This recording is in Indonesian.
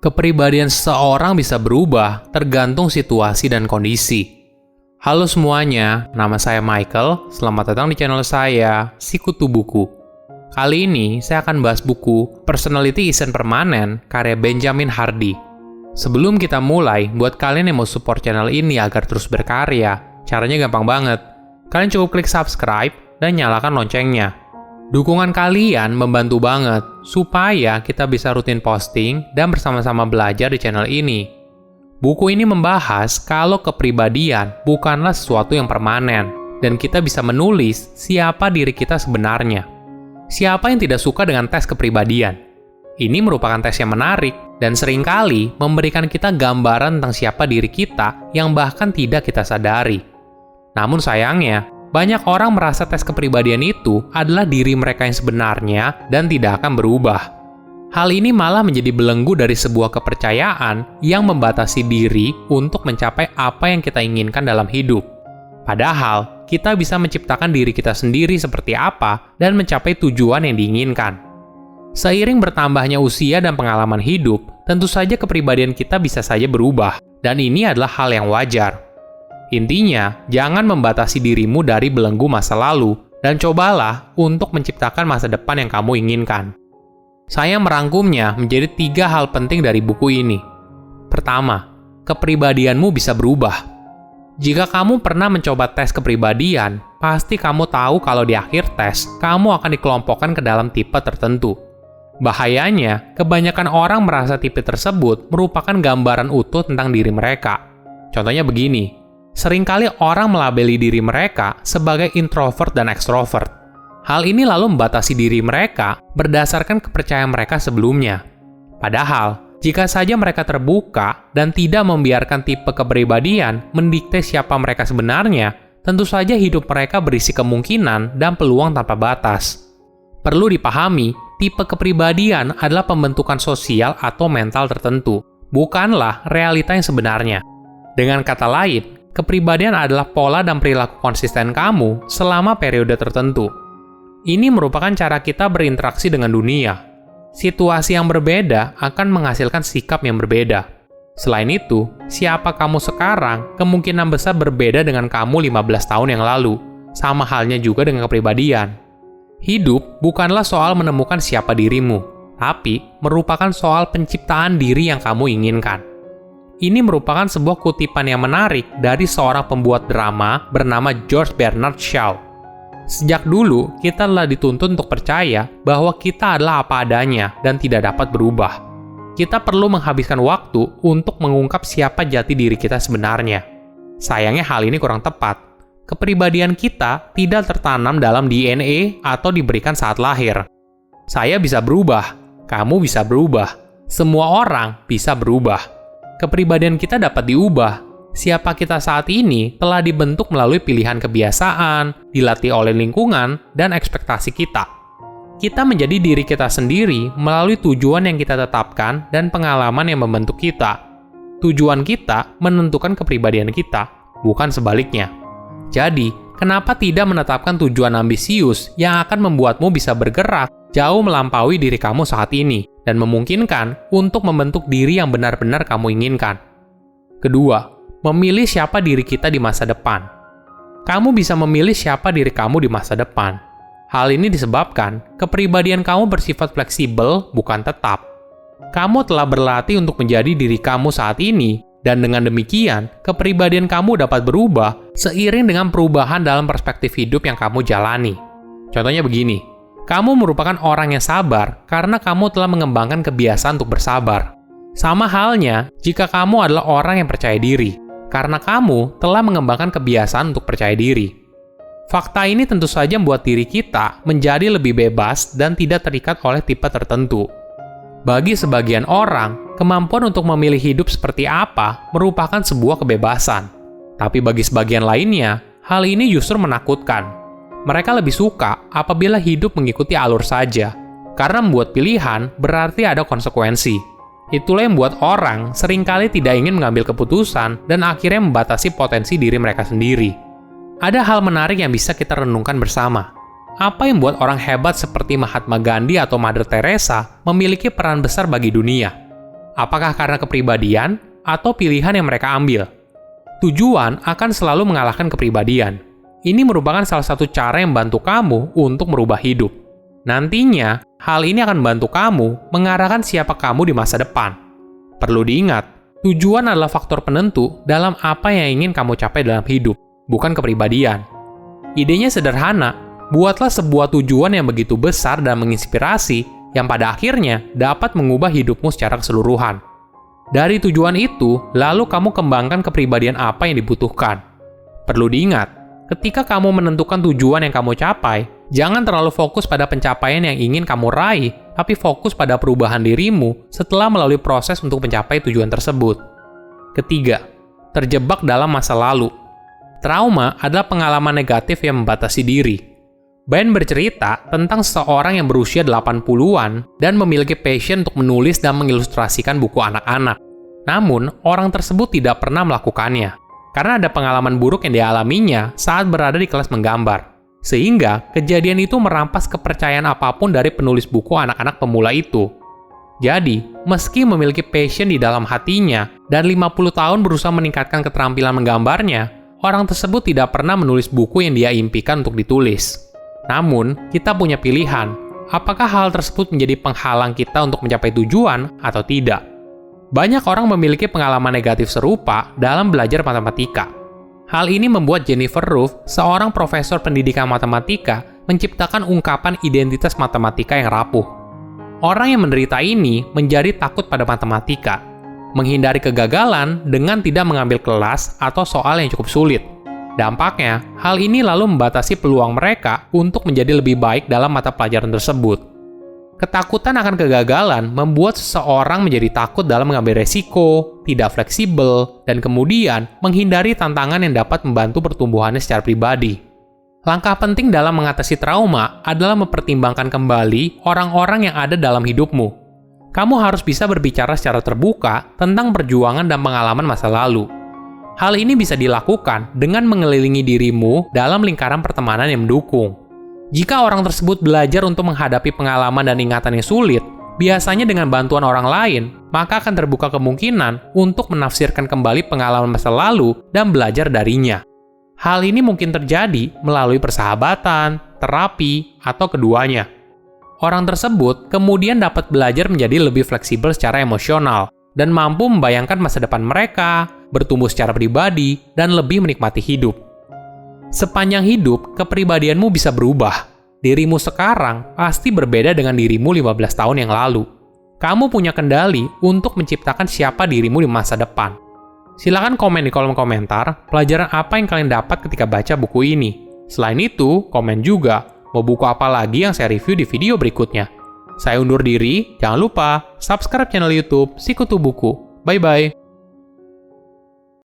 Kepribadian seseorang bisa berubah tergantung situasi dan kondisi. Halo semuanya, nama saya Michael. Selamat datang di channel saya, Sikutu Buku. Kali ini saya akan bahas buku Personality Isn't Permanent karya Benjamin Hardy. Sebelum kita mulai, buat kalian yang mau support channel ini agar terus berkarya, caranya gampang banget. Kalian cukup klik subscribe dan nyalakan loncengnya. Dukungan kalian membantu banget supaya kita bisa rutin posting dan bersama-sama belajar di channel ini. Buku ini membahas kalau kepribadian bukanlah sesuatu yang permanen dan kita bisa menulis siapa diri kita sebenarnya. Siapa yang tidak suka dengan tes kepribadian? Ini merupakan tes yang menarik dan seringkali memberikan kita gambaran tentang siapa diri kita yang bahkan tidak kita sadari. Namun sayangnya, banyak orang merasa tes kepribadian itu adalah diri mereka yang sebenarnya dan tidak akan berubah. Hal ini malah menjadi belenggu dari sebuah kepercayaan yang membatasi diri untuk mencapai apa yang kita inginkan dalam hidup. Padahal, kita bisa menciptakan diri kita sendiri seperti apa dan mencapai tujuan yang diinginkan. Seiring bertambahnya usia dan pengalaman hidup, tentu saja kepribadian kita bisa saja berubah, dan ini adalah hal yang wajar. Intinya, jangan membatasi dirimu dari belenggu masa lalu dan cobalah untuk menciptakan masa depan yang kamu inginkan. Saya merangkumnya menjadi 3 hal penting dari buku ini. Pertama, kepribadianmu bisa berubah. Jika kamu pernah mencoba tes kepribadian, pasti kamu tahu kalau di akhir tes, kamu akan dikelompokkan ke dalam tipe tertentu. Bahayanya, kebanyakan orang merasa tipe tersebut merupakan gambaran utuh tentang diri mereka. Contohnya begini. Seringkali orang melabeli diri mereka sebagai introvert dan ekstrovert. Hal ini lalu membatasi diri mereka berdasarkan kepercayaan mereka sebelumnya. Padahal, jika saja mereka terbuka dan tidak membiarkan tipe kepribadian mendikte siapa mereka sebenarnya, tentu saja hidup mereka berisi kemungkinan dan peluang tanpa batas. Perlu dipahami, tipe kepribadian adalah pembentukan sosial atau mental tertentu, bukanlah realita yang sebenarnya. Dengan kata lain, kepribadian adalah pola dan perilaku konsisten kamu selama periode tertentu. Ini merupakan cara kita berinteraksi dengan dunia. Situasi yang berbeda akan menghasilkan sikap yang berbeda. Selain itu, siapa kamu sekarang kemungkinan besar berbeda dengan kamu 15 tahun yang lalu. Sama halnya juga dengan kepribadian. Hidup bukanlah soal menemukan siapa dirimu, tapi merupakan soal penciptaan diri yang kamu inginkan. Ini merupakan sebuah kutipan yang menarik dari seorang pembuat drama bernama George Bernard Shaw. Sejak dulu, kita telah dituntut untuk percaya bahwa kita adalah apa adanya dan tidak dapat berubah. Kita perlu menghabiskan waktu untuk mengungkap siapa jati diri kita sebenarnya. Sayangnya hal ini kurang tepat. Kepribadian kita tidak tertanam dalam DNA atau diberikan saat lahir. Saya bisa berubah, kamu bisa berubah, semua orang bisa berubah. Kepribadian kita dapat diubah. Siapa kita saat ini telah dibentuk melalui pilihan kebiasaan, dilatih oleh lingkungan, dan ekspektasi kita. Kita menjadi diri kita sendiri melalui tujuan yang kita tetapkan dan pengalaman yang membentuk kita. Tujuan kita menentukan kepribadian kita, bukan sebaliknya. Jadi, kenapa tidak menetapkan tujuan ambisius yang akan membuatmu bisa bergerak jauh melampaui diri kamu saat ini dan memungkinkan untuk membentuk diri yang benar-benar kamu inginkan. Kedua, memilih siapa diri kita di masa depan. Kamu bisa memilih siapa diri kamu di masa depan. Hal ini disebabkan kepribadian kamu bersifat fleksibel, bukan tetap. Kamu telah berlatih untuk menjadi diri kamu saat ini, dan dengan demikian, kepribadian kamu dapat berubah seiring dengan perubahan dalam perspektif hidup yang kamu jalani. Contohnya begini, kamu merupakan orang yang sabar karena kamu telah mengembangkan kebiasaan untuk bersabar. Sama halnya jika kamu adalah orang yang percaya diri, karena kamu telah mengembangkan kebiasaan untuk percaya diri. Fakta ini tentu saja membuat diri kita menjadi lebih bebas dan tidak terikat oleh tipe tertentu. Bagi sebagian orang, kemampuan untuk memilih hidup seperti apa merupakan sebuah kebebasan. Tapi bagi sebagian lainnya, hal ini justru menakutkan. Mereka lebih suka apabila hidup mengikuti alur saja, karena membuat pilihan berarti ada konsekuensi. Itulah yang membuat orang seringkali tidak ingin mengambil keputusan dan akhirnya membatasi potensi diri mereka sendiri. Ada hal menarik yang bisa kita renungkan bersama. Apa yang membuat orang hebat seperti Mahatma Gandhi atau Mother Teresa memiliki peran besar bagi dunia? Apakah karena kepribadian atau pilihan yang mereka ambil? Tujuan akan selalu mengalahkan kepribadian. Ini merupakan salah satu cara yang membantu kamu untuk merubah hidup. Nantinya, hal ini akan membantu kamu mengarahkan siapa kamu di masa depan. Perlu diingat, tujuan adalah faktor penentu dalam apa yang ingin kamu capai dalam hidup, bukan kepribadian. Idenya sederhana, buatlah sebuah tujuan yang begitu besar dan menginspirasi yang pada akhirnya dapat mengubah hidupmu secara keseluruhan. Dari tujuan itu, lalu kamu kembangkan kepribadian apa yang dibutuhkan. Perlu diingat, ketika kamu menentukan tujuan yang kamu capai, jangan terlalu fokus pada pencapaian yang ingin kamu raih, tapi fokus pada perubahan dirimu setelah melalui proses untuk mencapai tujuan tersebut. Ketiga, terjebak dalam masa lalu. Trauma adalah pengalaman negatif yang membatasi diri. Ben bercerita tentang seseorang yang berusia 80-an dan memiliki passion untuk menulis dan mengilustrasikan buku anak-anak. Namun, orang tersebut tidak pernah melakukannya, karena ada pengalaman buruk yang dialaminya saat berada di kelas menggambar. Sehingga, kejadian itu merampas kepercayaan apapun dari penulis buku anak-anak pemula itu. Jadi, meski memiliki passion di dalam hatinya dan 50 tahun berusaha meningkatkan keterampilan menggambarnya, orang tersebut tidak pernah menulis buku yang dia impikan untuk ditulis. Namun, kita punya pilihan, apakah hal tersebut menjadi penghalang kita untuk mencapai tujuan atau tidak. Banyak orang memiliki pengalaman negatif serupa dalam belajar matematika. Hal ini membuat Jennifer Ruff, seorang profesor pendidikan matematika, menciptakan ungkapan identitas matematika yang rapuh. Orang yang menderita ini menjadi takut pada matematika, menghindari kegagalan dengan tidak mengambil kelas atau soal yang cukup sulit. Dampaknya, hal ini lalu membatasi peluang mereka untuk menjadi lebih baik dalam mata pelajaran tersebut. Ketakutan akan kegagalan membuat seseorang menjadi takut dalam mengambil resiko, tidak fleksibel, dan kemudian menghindari tantangan yang dapat membantu pertumbuhannya secara pribadi. Langkah penting dalam mengatasi trauma adalah mempertimbangkan kembali orang-orang yang ada dalam hidupmu. Kamu harus bisa berbicara secara terbuka tentang perjuangan dan pengalaman masa lalu. Hal ini bisa dilakukan dengan mengelilingi dirimu dalam lingkaran pertemanan yang mendukung. Jika orang tersebut belajar untuk menghadapi pengalaman dan ingatan yang sulit, biasanya dengan bantuan orang lain, maka akan terbuka kemungkinan untuk menafsirkan kembali pengalaman masa lalu dan belajar darinya. Hal ini mungkin terjadi melalui persahabatan, terapi, atau keduanya. Orang tersebut kemudian dapat belajar menjadi lebih fleksibel secara emosional dan mampu membayangkan masa depan mereka, bertumbuh secara pribadi, dan lebih menikmati hidup. Sepanjang hidup, kepribadianmu bisa berubah. Dirimu sekarang pasti berbeda dengan dirimu 15 tahun yang lalu. Kamu punya kendali untuk menciptakan siapa dirimu di masa depan. Silakan komen di kolom komentar pelajaran apa yang kalian dapat ketika baca buku ini. Selain itu, komen juga mau buku apa lagi yang saya review di video berikutnya. Saya undur diri, jangan lupa subscribe channel YouTube Sikutu Buku. Bye-bye.